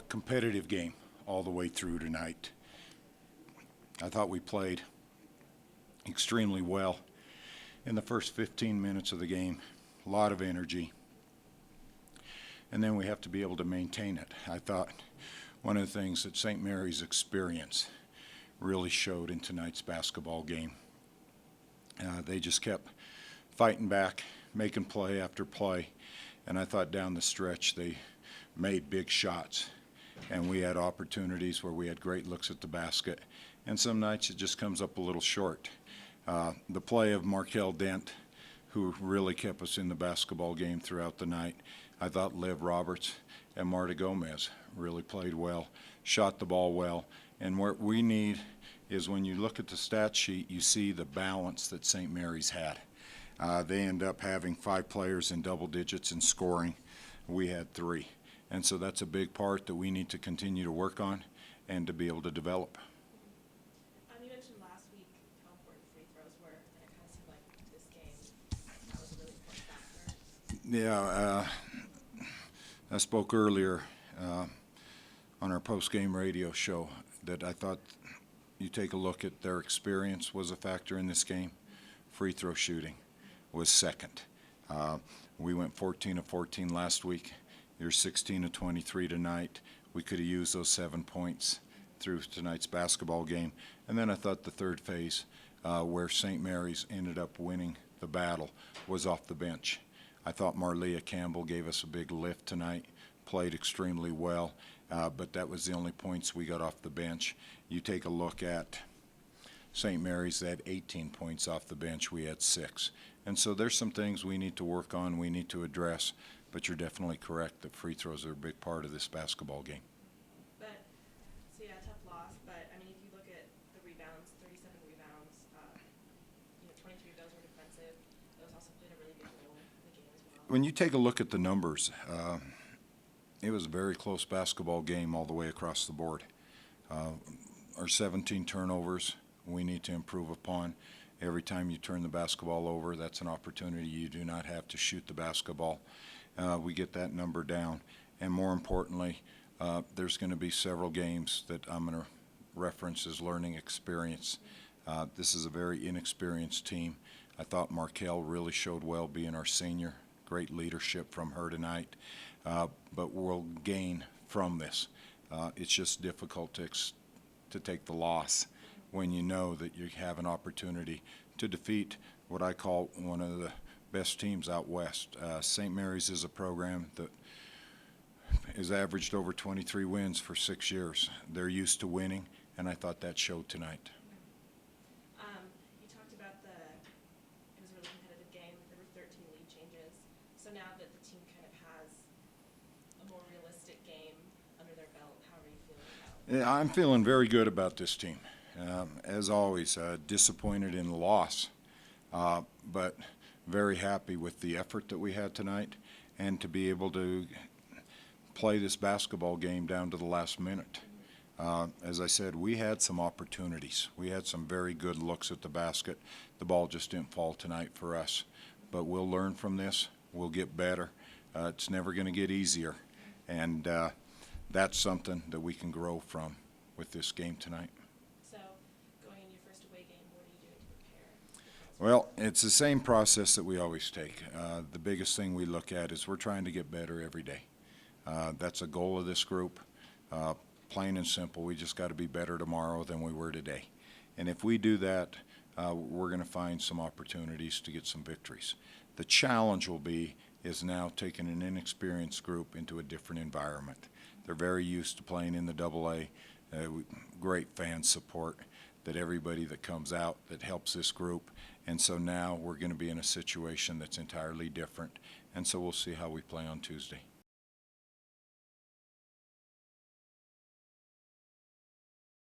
Competitive game all the way through tonight. I thought we played extremely well in the first 15 minutes of the game. A lot of energy. And then we have to be able to maintain it. I thought one of the things that St. Mary's experience really showed in tonight's basketball game. They just kept fighting back, making play after play. And I thought down the stretch they made big shots. And we had opportunities where we had great looks at the basket. And some nights it just comes up a little short. The play of Markel Dent, who really kept us in the basketball game throughout the night. I thought Liv Roberts and Marta Gomez really played well, shot the ball well. And what we need is when you look at the stat sheet, you see the balance that St. Mary's had. They end up having 5 players in double digits in scoring. We had 3. And so that's a big part that we need to continue to work on and to be able to develop. You mentioned last week how important free throws were, and it kind of seemed like this game that was a really important factor. Yeah, I spoke earlier on our post-game radio show that I thought you take a look at their experience was a factor in this game. Free throw shooting was second. We went 14 of 14 last week. You're 16 of 23 tonight. We could have used those 7 points through tonight's basketball game. And then I thought the third phase, where St. Mary's ended up winning the battle, was off the bench. I thought Marlia Campbell gave us a big lift tonight, played extremely well, but that was the only points we got off the bench. You take a look at St. Mary's, they had 18 points off the bench. We had 6. And so there's some things we need to work on, we need to address. But you're definitely correct that free throws are a big part of this basketball game. But, so yeah, tough loss. But, I mean, if you look at the rebounds, 37 rebounds, 23 of those were defensive. Those also played a really big role in the game as well. When you take a look at the numbers, it was a very close basketball game all the way across the board. Our 17 turnovers we need to improve upon. Every time you turn the basketball over, that's an opportunity you do not have to shoot the basketball. We get that number down. And more importantly, there's going to be several games that I'm going to reference as learning experience. This is a very inexperienced team. I thought Markel really showed well being our senior. Great leadership from her tonight. But we'll gain from this. It's just difficult to take the loss when you know that you have an opportunity to defeat what I call one of the best teams out west. St. Mary's is a program that has averaged over 23 wins for 6 years. They're used to winning, and I thought that showed tonight. You talked about it was a really competitive game. There were 13 lead changes. So now that the team kind of has a more realistic game under their belt, how are you feeling about it? Yeah, I'm feeling very good about this team. As always, disappointed in the loss, but very happy with the effort that we had tonight and to be able to play this basketball game down to the last minute. As I said, we had some opportunities. We had some very good looks at the basket. The ball just didn't fall tonight for us. But we'll learn from this. We'll get better. It's never going to get easier. And that's something that we can grow from with this game tonight. So, going in your first away game, what are you doing to prepare? Well, it's the same process that we always take. The biggest thing we look at is we're trying to get better every day. That's a goal of this group. Plain and simple, we just got to be better tomorrow than we were today. And if we do that, we're going to find some opportunities to get some victories. The challenge will be is now taking an inexperienced group into a different environment. They're very used to playing in the AA. Great fan support that everybody that comes out that helps this group. And so now we're going to be in a situation that's entirely different. And so we'll see how we play on Tuesday.